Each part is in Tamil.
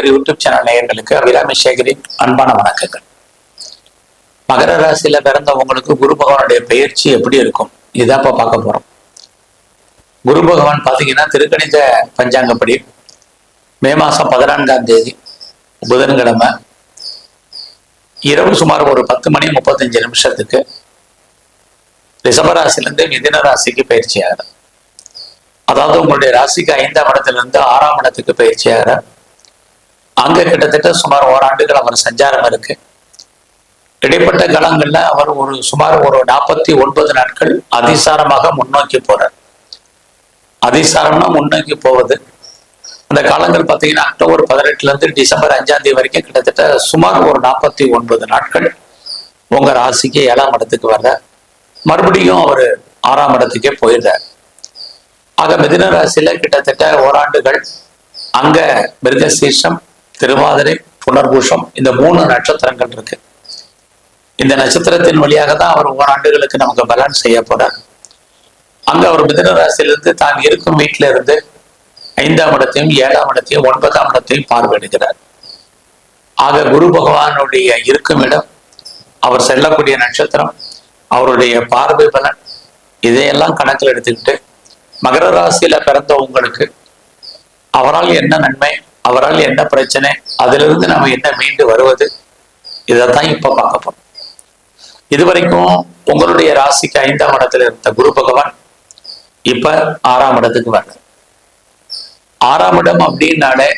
சேகர் யூடியூப் சேனல் நேயர்களுக்கு அபிராமி சேகரின் அன்பான வணக்கங்கள். மகர ராசியில பிறந்தவங்களுக்கு குரு பகவானுடைய பயிற்சி எப்படி இருக்கும் இதுதான் இப்ப பார்க்க போறோம். குரு பகவான் பாத்தீங்கன்னா திருக்கணித பஞ்சாங்கப்படி மே மாசம் 14ஆம் தேதி புதன்கிழமை இரவு சுமார் ஒரு 10:35 ரிஷபராசிலிருந்து மிதுன ராசிக்கு பயிற்சி ஆகிறார். அதாவது உங்களுடைய ராசிக்கு 5ஆம் இடத்திலிருந்து 6ஆம் இடத்துக்கு பயிற்சி ஆகிறார். அங்க கிட்டத்தட்ட சுமார் ஓராண்டுகள் அவர் சஞ்சாரம் இருக்கு. இடைப்பட்ட காலங்கள்ல அவர் சுமார் ஒரு 49 நாட்கள் அதிசாரமாக முன்னோக்கி போறார். அதிசாரம்னா முன்னோக்கி போவது. அந்த காலங்கள் பார்த்தீங்கன்னா அக்டோபர் 18 இருந்து டிசம்பர் 5ஆம் தேதி வரைக்கும் கிட்டத்தட்ட சுமார் ஒரு 49 நாட்கள் உங்க ராசிக்கு 7ஆம் இடத்துக்கு வர்ற மறுபடியும் அவர் 6ஆம் இடத்துக்கே போயிடுறார். ஆக மிதுன ராசியில கிட்டத்தட்ட ஓராண்டுகள் அங்க மிருகசீர்ஷம், திருவாதிரை, புனர்பூஷம் இந்த 3 நட்சத்திரங்கள் இருக்கு. இந்த நட்சத்திரத்தின் வழியாக தான் அவர் ஓராண்டுகளுக்கு நமக்கு பலன் செய்ய போறார். அங்க அவர் மிதுன ராசியிலிருந்து தான் இருக்கும் வீட்டில இருந்து 5ஆம் இடத்தையும் 7ஆம் இடத்தையும் 9ஆம் இடத்தையும் பார்வையிடுகிறார். ஆக குரு பகவானுடைய இருக்கும் இடம், அவர் செல்லக்கூடிய நட்சத்திரம், அவருடைய பார்வை பலன் இதையெல்லாம் கணக்கில் எடுத்துக்கிட்டு மகர ராசியில பிறந்த உங்களுக்கு அவரால் என்ன நன்மை, அவரால் என்ன பிரச்சனை, அதிலிருந்து நம்ம என்ன மீண்டு வருவது, இதைத்தான் இப்ப பார்க்க போறோம். இதுவரைக்கும் உங்களுடைய ராசிக்கு 5ஆம் இடத்துல இருந்த குரு பகவான் இப்ப 6ஆம் இடத்துக்கு வர்ற. 6ஆம் இடம் அப்படின்னாலே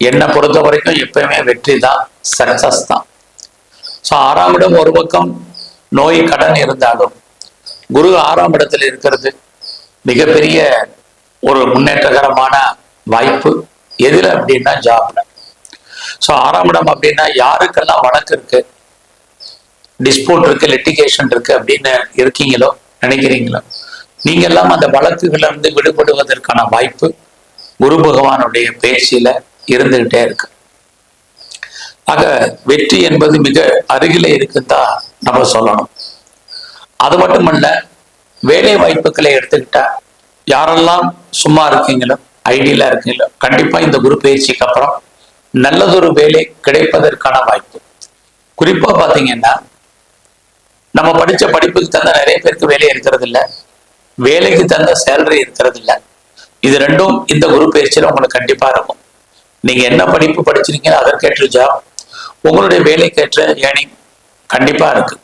என்னை பொறுத்த வரைக்கும் எப்பயுமே வெற்றி தான், சக்சஸ் தான். ஸோ 6ஆம் இடம் ஒரு பக்கம் நோய் கடன் இருந்தாலும் குரு 6ஆம் இடத்துல இருக்கிறது மிகப்பெரிய ஒரு முன்னேற்றகரமான வாய்ப்பு. எதுல அப்படின்னா ஜாப்ல. ஸோ 6ஆம் இடம் அப்படின்னா யாருக்கெல்லாம் வழக்கு இருக்கு, டிஸ்பியூட் இருக்கு, லிட்டிகேஷன் இருக்கு அப்படின்னு இருக்கீங்களோ நினைக்கிறீங்களோ நீங்க எல்லாம் அந்த வழக்குகள்ல இருந்து விடுபடுவதற்கான வாய்ப்பு குரு பகவானுடைய பேச்சில இருந்துகிட்டே இருக்கு. ஆக வெற்றி என்பது மிக அருகில இருக்குதான் நம்ம சொல்லணும். அது மட்டுமல்ல, வேலை வாய்ப்புகளை எடுத்துக்கிட்டா யாரெல்லாம் சும்மா இருக்கீங்களோ, ஐடியில இருக்கீங்களோ, கண்டிப்பா இந்த குரு பயிற்சிக்கு அப்புறம் நல்லதொரு வேலை கிடைப்பதற்கான வாய்ப்பு. குறிப்பா பாத்தீங்கன்னா நம்ம படிச்ச படிப்புக்கு தந்த நிறைய பேருக்கு வேலை இருக்கிறது இல்லை, வேலைக்கு தந்த சேலரி இருக்கிறது இல்லை. இது ரெண்டும் இந்த குரு பயிற்சியில உங்களுக்கு கண்டிப்பா இருக்கும். நீங்க என்ன படிப்பு படிச்சிருக்கீங்களோ அதற்கேற்ற ஜாப், உங்களுடைய வேலைக்கேற்ற ஏர்னிங் கண்டிப்பா இருக்கு.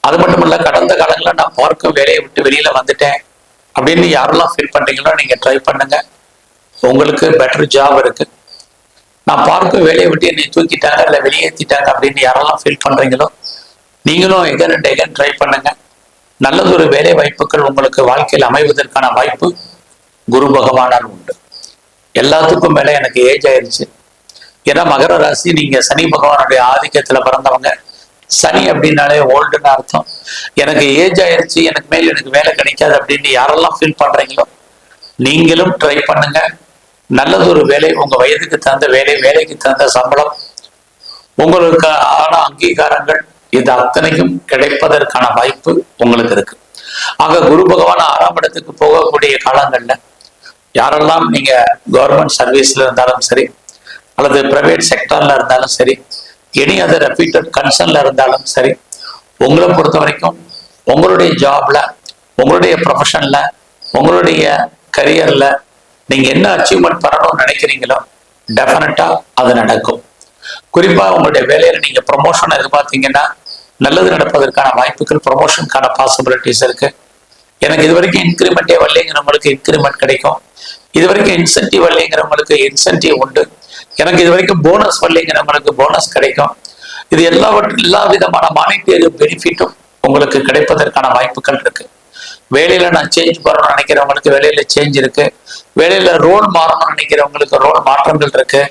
அது மட்டும் இல்ல, கடந்த காலங்களில் நான் பார்க்கும் வேலையை விட்டு வெளியில வந்துட்டேன் அப்படின்னு யாரெல்லாம் ஃபீல் பண்றீங்களோ நீங்க ட்ரை பண்ணுங்க, உங்களுக்கு பெட்டர் ஜாப் இருக்கு. நான் பார்க்கும் வேலையை விட்டு என்னை தூக்கிட்டாங்க இல்லை வெளியேற்றிட்டாங்க அப்படின்னு யாரெல்லாம் ஃபீல் பண்றீங்களோ நீங்களும் எகன் அண்ட் எகன் ட்ரை பண்ணுங்க. நல்லதொரு வேலை வாய்ப்புகள் உங்களுக்கு வாழ்க்கையில் அமைவதற்கான வாய்ப்பு குரு பகவானால் உண்டு. எல்லாத்துக்கும் மேல எனக்கு ஏஜ் ஆயிடுச்சு. ஏன்னா மகர ராசி, நீங்க சனி பகவானுடைய ஆதிக்கத்துல பிறந்தவங்க. சனி அப்படின்னாலே ஓல்டுன்னு அர்த்தம். எனக்கு ஏஜ் ஆயிடுச்சு, எனக்கு மேல எனக்கு வேலை கிடைக்காது அப்படின்னு யாரெல்லாம் ஃபீல் பண்றீங்களோ நீங்களும் ட்ரை பண்ணுங்க. நல்லதொரு வேலை, உங்க வயதுக்கு தகுந்த வேலை, வேலைக்கு தகுந்த சம்பளம், உங்களுக்கு ஆன அங்கீகாரங்கள், இது அத்தனையும் கிடைப்பதற்கான வாய்ப்பு உங்களுக்கு இருக்கு. ஆக குரு பகவான் 6ஆம் இடத்துக்கு போகக்கூடிய காலங்கள்ல யாரெல்லாம் நீங்க கவர்மெண்ட் சர்வீஸ்ல இருந்தாலும் சரி, அல்லது பிரைவேட் செக்டர்ல இருந்தாலும் சரி, எனி அதர் ரெப்யூட்டட் கன்சர்ன்ல இருந்தாலும் சரி, உங்களை பொறுத்த வரைக்கும் உங்களுடைய ஜாப்ல, உங்களுடைய ப்ரொஃபஷன்ல, உங்களுடைய கரியர்ல நீங்க என்ன அச்சீவ்மெண்ட் பண்ணணும்னு நினைக்கிறீங்களோ டெஃபினட்டா அது நடக்கும். குறிப்பா உங்களுடைய வேலையில நீங்க ப்ரொமோஷன் எதிர்பார்த்தீங்கன்னா நல்லது நடப்பதற்கான வாய்ப்புகள், ப்ரொமோஷனுக்கான பாசிபிலிட்டிஸ் இருக்கு. எனக்கு இது வரைக்கும் இன்க்ரிமெண்டே வரலைங்கிறவங்களுக்கு இன்க்ரிமெண்ட் கிடைக்கும். இது வரைக்கும் இன்சென்டிவ் வரலைங்கிறவங்களுக்கு இன்சென்டிவ் உண்டு. எனக்கு இது வரைக்கும் போனஸ் வரலைங்கிறவங்களுக்கு போனஸ் கிடைக்கும். இது எல்லா விதமான மானிட்டரி பெனிஃபிட்டும் உங்களுக்கு கிடைப்பதற்கான வாய்ப்புகள் இருக்கு. வேலையில நான் சேஞ்ச் பண்ணணும்னு நினைக்கிறவங்களுக்கு வேலையில சேஞ்ச் இருக்கு. வேலையில ரோல் மாறணும்னு நினைக்கிறவங்களுக்கு ரோல் மாற்றங்கள் இருக்கு.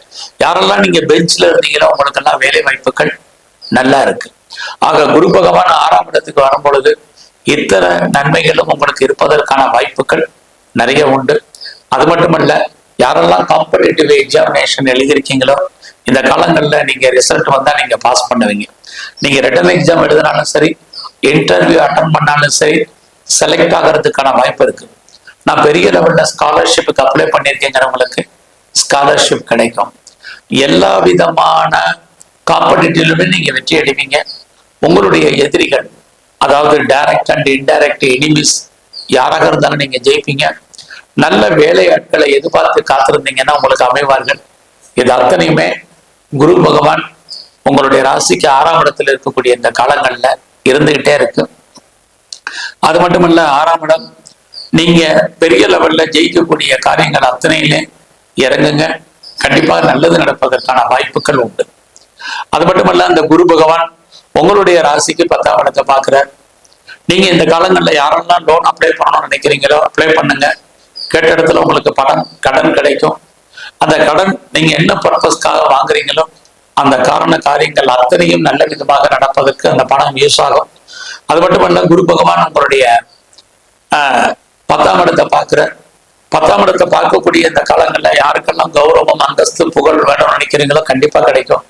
யாரெல்லாம் நீங்க பெஞ்ச்ல இருந்தீங்களோ உங்களுக்கு எல்லாம் வேலை வாய்ப்புகள் நல்லா இருக்கு. ஆக குரு பகவான் 6ஆம் இடத்துக்கு வரும் பொழுது இத்தனை நன்மைகளும் உங்களுக்கு இருப்பதற்கான வாய்ப்புகள் நிறைய உண்டு. அது மட்டுமல்ல, யாரெல்லாம் காம்படிட்டிவ் எக்ஸாமினேஷன் எழுதியிருக்கீங்களோ இந்த காலங்கள்ல நீங்க ரிசல்ட் வந்தா நீங்க பாஸ் பண்ணுவீங்க. நீங்க ரிட்டன் எக்ஸாம் எழுதினாலும் சரி, இன்டர்வியூ அட்டன் பண்ணாலும் சரி, செலக்ட் ஆகிறதுக்கான வாய்ப்பு இருக்கு. நான் பெரிய லெவல்ல ஸ்காலர்ஷிப்புக்கு அப்ளை பண்ணியிருக்கேங்கிறவங்களுக்கு ஸ்காலர்ஷிப் கிடைக்கும். எல்லா விதமான காம்படிட்டிவ்லுமே நீங்க வெற்றி அடைவீங்க. உங்களுடைய எதிரிகள், அதாவது டைரக்ட் அண்ட் இன்டைரக்ட் எனிமிஸ் யாராக இருந்தாலும் நீங்க ஜெயிப்பீங்க. நல்ல வேலையாட்களை எதிர்பார்த்து காத்திருந்தீங்கன்னா உங்களுக்கு அமைவார்கள். இது அத்தனையுமே குரு பகவான் உங்களுடைய ராசிக்கு 6ஆம் இடத்துல இருக்கக்கூடிய இந்த காலங்கள்ல இருந்துகிட்டே இருக்கு. அது மட்டுமல்ல, 6ஆம் இடம் நீங்க பெரிய லெவல்ல ஜெயிக்கக்கூடிய காரியங்கள் அத்தனையிலே இறங்குங்க. கண்டிப்பாக நல்லது நடப்பதற்கான வாய்ப்புகள் உண்டு. அது மட்டுமல்ல, அந்த குரு பகவான் உங்களுடைய ராசிக்கு 10ஆம் இடத்தை பார்க்கிறார். நீங்க இந்த காலங்கள்ல யாரெல்லாம் லோன் அப்ளை பண்ணணும்னு நினைக்கிறீங்களோ அப்ளை பண்ணுங்க. கேட்ட இடத்துல உங்களுக்கு கடன் கிடைக்கும். அந்த கடன் நீங்க என்ன பர்பஸ்க்காக வாங்குறீங்களோ அந்த காரியங்கள் அத்தனையும் நல்ல விதமாக நடப்பதற்கு அந்த பணம் யூஸ் ஆகும். அது மட்டுமல்ல, குரு பகவான் உங்களுடைய 10ஆம் இடத்தை பார்க்கிற 10ஆம் இடத்தை பார்க்கக்கூடிய இந்த காலங்கள்ல யாருக்கெல்லாம் கௌரவம், அந்தஸ்து, புகழ் வேணும்னு நினைக்கிறீங்களோ கண்டிப்பா கிடைக்கும்.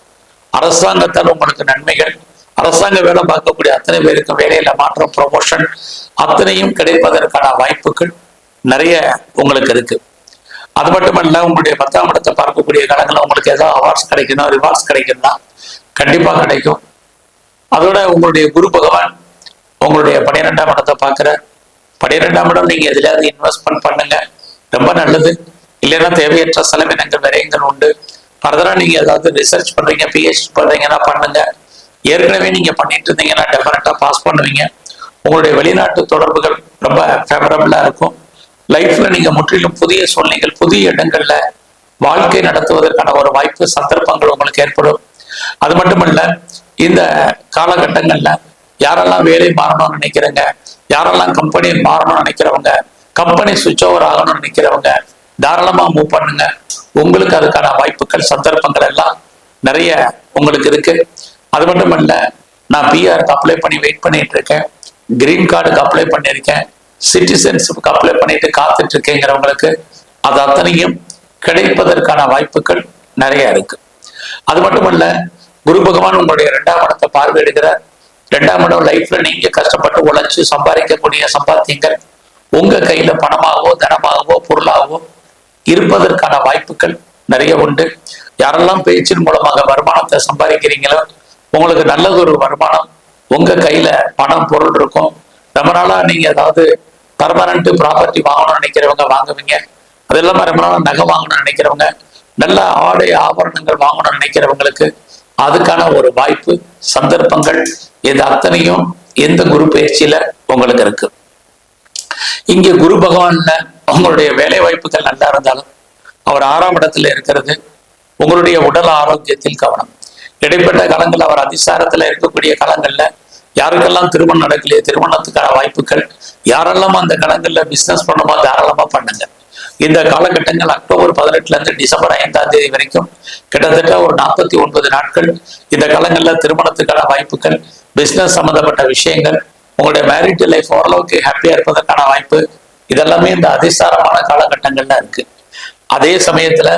அரசாங்கத்தால் உங்களுக்கு நன்மைகள், அரசாங்க வேலை பார்க்கக்கூடிய அத்தனை பேருக்கு வேலையில மாற்றம், ப்ரொமோஷன் அத்தனையும் கிடைப்பதற்கான வாய்ப்புகள் நிறைய உங்களுக்கு இருக்கு. அது மட்டுமல்ல, உங்களுடைய 10ஆம் இடத்தை பார்க்கக்கூடிய காலங்களில் உங்களுக்கு ஏதாவது அவார்ட்ஸ் கிடைக்கணும், ரிவார்ட்ஸ் கிடைக்கும்னா கண்டிப்பா கிடைக்கும். அதோட உங்களுடைய குரு பகவான் உங்களுடைய 12ஆம் இடத்தை பார்க்கிற 12ஆம் இடம் நீங்க எதுலையாவது இன்வெஸ்ட்மெண்ட் பண்ணுங்க, ரொம்ப நல்லது. இல்லைன்னா தேவையற்ற செலவினங்கள் விரயங்கள் உண்டு. ஃபர்தரா நீங்க ஏதாவது ரிசர்ச் பண்றீங்க, பிஹெச்டி பண்றீங்கன்னா பண்ணுங்க. ஏற்கனவே நீங்க பண்ணிட்டு இருந்தீங்கன்னா டெஃபினட்டா பாஸ் பண்ணுவீங்க. உங்களுடைய வெளிநாட்டு தொடர்புகள் ரொம்ப ஃபேவரபிளா இருக்கும். லைஃப்ல நீங்க முற்றிலும் புதிய சூழ்நிலைகள், புதிய இடங்கள்ல வாழ்க்கை நடத்துவதற்கான ஒரு வாய்ப்பு, சந்தர்ப்பங்கள் உங்களுக்கு ஏற்படும். அது மட்டுமல்ல, இந்த காலகட்டங்கள்ல யாரெல்லாம் வேலை மாறணும்னு நினைக்கிறவங்க, யாரெல்லாம் கம்பெனி மாறணும்னு நினைக்கிறவங்க, கம்பெனி சுவிட்ச் ஓவர் ஆகணும்னு நினைக்கிறவங்க தாராளமா மூவ் பண்ணுங்க. உங்களுக்கு அதுக்கான வாய்ப்புகள், சந்தர்ப்பங்கள் எல்லாம் நிறைய உங்களுக்கு இருக்கு. அது மட்டுமல்ல, நான் பிஆருக்கு அப்ளை பண்ணி வெயிட் பண்ணிட்டு இருக்கேன், கிரீன் கார்டுக்கு அப்ளை பண்ணியிருக்கேன், சிட்டிசன்ஷிப்க்கு அப்ளை பண்ணிட்டு காத்துட்டு இருக்கேங்கிறவங்களுக்கு அது அத்தனையும் கிடைப்பதற்கான வாய்ப்புகள் நிறைய இருக்கு. அது மட்டுமல்ல, குரு பகவான் உங்களுடைய 2ஆம் இடத்தை பார்வையிடுகிறார். 2ஆம் இடம் லைஃப்ல நீங்க கஷ்டப்பட்டு உழைச்சு சம்பாதிக்கக்கூடிய சம்பாத்தியங்கள் உங்க கையில பணமாகவோ, தனமாகவோ, பொருளாகவோ இருப்பதற்கான வாய்ப்புகள் நிறைய உண்டு. யாரெல்லாம் பேச்சின் மூலமாக வருமானத்தை சம்பாதிக்கிறீங்களோ உங்களுக்கு நல்லது ஒரு வருமானம் உங்க கையில பணம், பொருள் இருக்கும். ரொம்ப நாளா நீங்க ஏதாவது பர்மனன்ட் ப்ராப்பர்ட்டி வாங்கணும்னு நினைக்கிறவங்க வாங்குவீங்க. அது இல்லாம ரொம்ப நாளா நகை வாங்கணும்னு நினைக்கிறவங்க, நல்ல ஆடை ஆபரணங்கள் வாங்கணும்னு நினைக்கிறவங்களுக்கு அதுக்கான ஒரு வாய்ப்பு, சந்தர்ப்பங்கள் இது அத்தனையும் எந்த குரு பயிற்சியில உங்களுக்கு இருக்கு. இங்க குரு பகவான்ல உங்களுடைய வேலை வாய்ப்புகள் நல்லா இருந்தாலும் அவர் 6ஆம் இடத்துல இருக்கிறது உங்களுடைய உடல் ஆரோக்கியத்தில் கவனம். இடைப்பட்ட காலங்கள் அவர் அதிசாரத்துல இருக்கக்கூடிய காலங்கள்ல யாருக்கெல்லாம் திருமணம் நடக்கலையே திருமணத்துக்கான வாய்ப்புகள், யாரெல்லாம் அந்த காலங்கள்ல பிசினஸ் பண்ணுமோ தாராளமா பண்ணுங்க. இந்த காலகட்டங்கள் அக்டோபர் 18 இருந்து டிசம்பர் 5ஆம் தேதி வரைக்கும் கிட்டத்தட்ட ஒரு 49 நாட்கள் இந்த காலங்கள்ல திருமணத்துக்கான வாய்ப்புகள், பிசினஸ் சம்பந்தப்பட்ட விஷயங்கள், உங்களுடைய மேரிட் லைஃப் ஓரளவுக்கு ஹாப்பியா இருப்பதற்கான வாய்ப்பு, இதெல்லாமே இந்த அதிசாரமான காலகட்டங்கள்ல இருக்கு. அதே சமயத்துல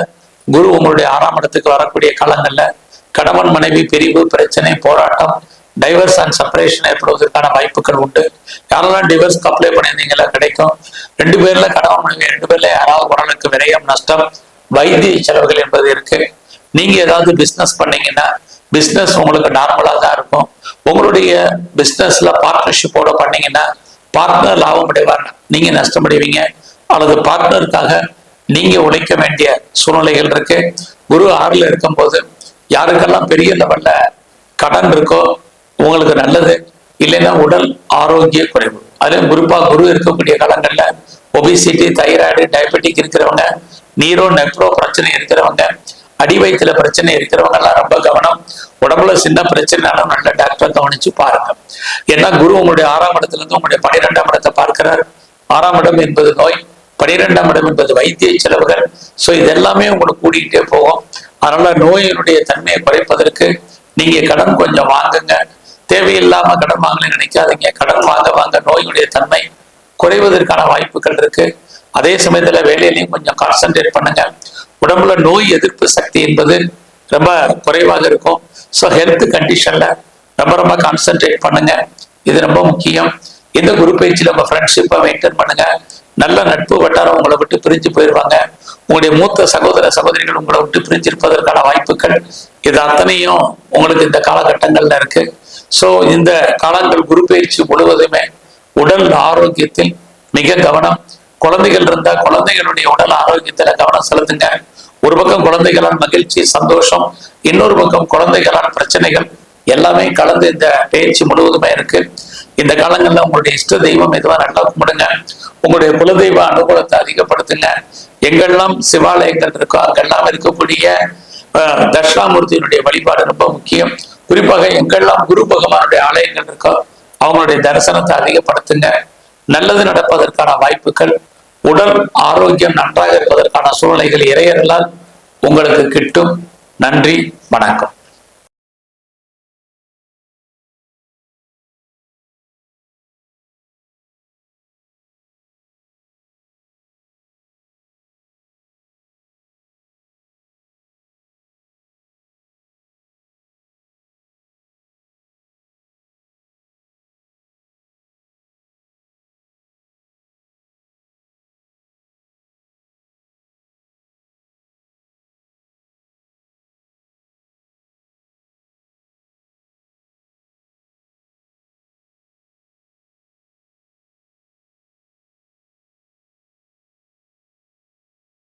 குரு உங்களுடைய 6ஆம் இடத்துக்கு வரக்கூடிய காலங்கள்ல கணவன் மனைவி பிரிவு, பிரச்சனை, போராட்டம், டைவர்ஸ் அண்ட் செப்பரேஷன் ஏற்படுவதற்கான வாய்ப்புகள் உண்டு. யாரெல்லாம் டிவர்ஸ்க்கு அப்ளை பண்ணியிருந்தீங்களா கிடைக்கும். 2 பேர்ல கணவன் மனைவி 2 பேர்ல யாராவது ஓரளவுக்கு விரயம், நஷ்டம், வைத்திய செலவுகள் என்பது இருக்கு. நீங்க ஏதாவது பிசினஸ் பண்ணீங்கன்னா பிசினஸ் உங்களுக்கு நார்மலா தான் இருக்கும். உங்களுடைய பிசினஸ்ல பார்ட்னர்ஷிப்போட பண்ணீங்கன்னா பார்ட்னர் லாபம் அடைவார், நீங்க நஷ்டமடைவீங்க. அல்லது பார்ட்னருக்காக நீங்க உழைக்க வேண்டிய சூழ்நிலைகள் இருக்கு. குரு 6ல இருக்கும்போது யாருக்கெல்லாம் பெரிய லெவல்ல கடன் இருக்கோ உங்களுக்கு நல்லது. இல்லைன்னா உடல் ஆரோக்கிய குறைவு, அதுவும் குறிப்பா குரு இருக்கக்கூடிய காலங்கள்ல ஒபிசிட்டி, தைராய்டு, டயபெட்டிக் இருக்கிறவங்க, நீரோ நெப்ரோ பிரச்சனை இருக்கிறவங்க, அடி வயிற்றுல பிரச்சனை இருக்கிறவங்க எல்லாம் ரொம்ப கவனம். உடம்புல சின்ன பிரச்சனைனாலும் நல்ல டாக்டர் கவனிச்சு பாருங்க. ஏன்னா குரு உங்களுடைய 6ஆம் இடத்துல இருந்து உங்களுடைய 12ஆம் இடத்தை பார்க்கிறார். 6ஆம் இடம் என்பது நோய், 12ஆம் இடம் என்பது வைத்திய செலவுகள். ஸோ இதெல்லாமே உங்களுக்கு கூட்டிகிட்டே போகும். அதனால நோயினுடைய தன்மையை குறைப்பதற்கு நீங்க கடன் கொஞ்சம் வாங்குங்க. தேவையில்லாம கடன் வாங்கலன்னு நினைக்காதீங்க. கடன் வாங்க நோயுடைய தன்மை குறைவதற்கான வாய்ப்புகள் இருக்கு. அதே சமயத்துல வேலையிலையும் கொஞ்சம் கான்சென்ட்ரேட் பண்ணுங்க. உடம்புல நோய் எதிர்ப்பு சக்தி என்பது ரொம்ப குறைவாக இருக்கும். ஸோ ஹெல்த் கண்டிஷன்ல ரொம்ப கான்சென்ட்ரேட் பண்ணுங்க, இது ரொம்ப முக்கியம். இந்த குரு பயிற்சியில உங்க ஃப்ரெண்ட்ஷிப்பை மெயின்டைன் பண்ணுங்க. நல்ல நட்பு வட்டாரம் உங்களை விட்டு பிரிஞ்சு போயிடுவாங்க. உங்களுடைய மூத்த சகோதர சகோதரிகள் உங்களை விட்டு பிரிஞ்சிருப்பதற்கான வாய்ப்புகள் இது அத்தனையும் உங்களுக்கு இந்த காலகட்டங்கள்ல இருக்கு. ஸோ இந்த காலங்கள் குரு பயிற்சி முழுவதுமே உடல் ஆரோக்கியத்தில் மிக கவனம். குழந்தைகள் இருந்தா குழந்தைகளுடைய உடல் ஆரோக்கியத்துல கவனம் செலுத்துங்க. ஒரு பக்கம் குழந்தைகளால் மகிழ்ச்சி சந்தோஷம், இன்னொரு பக்கம் குழந்தைகளால் பிரச்சனைகள் எல்லாமே கலந்து இந்த பயிற்சி முழுவதுமே இருக்கு. இந்த காலங்கள்ல உங்களுடைய இஷ்ட தெய்வம் எதுவா நல்லா கும்பிடுங்க. உங்களுடைய குலதெய்வ அனுகூலத்தை அதிகப்படுத்துங்க. எங்கெல்லாம் சிவாலயங்கள் இருக்கோ அங்கெல்லாம் இருக்கக்கூடிய தட்சிணாமூர்த்தியினுடைய வழிபாடு ரொம்ப முக்கியம். குறிப்பாக எங்கெல்லாம் குரு பகவானுடைய ஆலயங்கள் இருக்கோ அவங்களுடைய தரிசனத்தை அதிகப்படுத்துங்க. நல்லது நடப்பதற்கான வாய்ப்புகள், உடல் ஆரோக்கியம் நன்றாக இருப்பதற்கான சூழ்நிலைகள் இறையர்களால் உங்களுக்கு கிட்டும். நன்றி, வணக்கம்.